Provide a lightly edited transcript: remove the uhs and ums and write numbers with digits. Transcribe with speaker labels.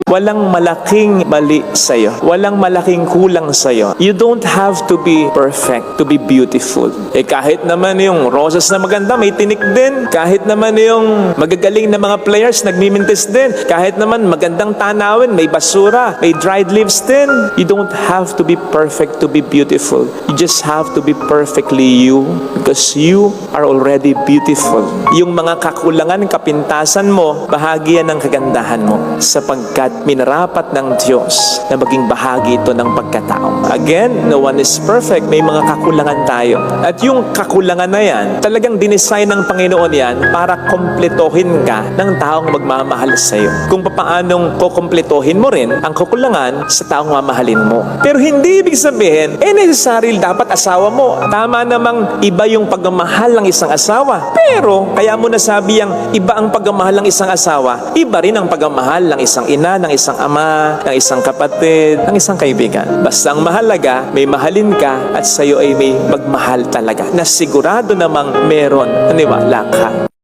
Speaker 1: Walang malaking mali sa'yo. Walang malaking kulang sa'yo. You don't have to be perfect to be beautiful. Kahit naman yung roses na maganda, may tinik din. Kahit naman yung magagaling na mga players, nagmimintis din. Kahit naman magandang tanawin, may basura, may dried leaves din. You don't have to be perfect to be beautiful. You just have to be perfectly you because you are already beautiful. Yung mga kakulangan, kapintasan mo, bahagi yan ng kagandahan mo sapagkat minarapat ng Diyos na maging bahagi ito ng pagkatao. Again, no one is perfect. May mga kakulangan tayo. At yung kakulangan na yan, talagang dinesign ng Panginoon yan para kompletohin ka ng taong magmamahal sa iyo. Kung paanong kukompletohin mo rin ang kakulangan sa taong mamahalin mo. Pero hindi ibig sabihin, necessary dapat asawa mo. Tama namang iba yung pagmamahal ng isang asawa. Pero, kaya mo nasabi ang iba ang pagmamahal ng isang asawa, iba rin ang pagmamahal ng isang ina, ng isang ama, ng isang kapatid, ng isang kaibigan. Basta ang mahalaga, may mahalin ka at sa'yo ay may magmahal talaga na sigurado namang meron, naniwala ka.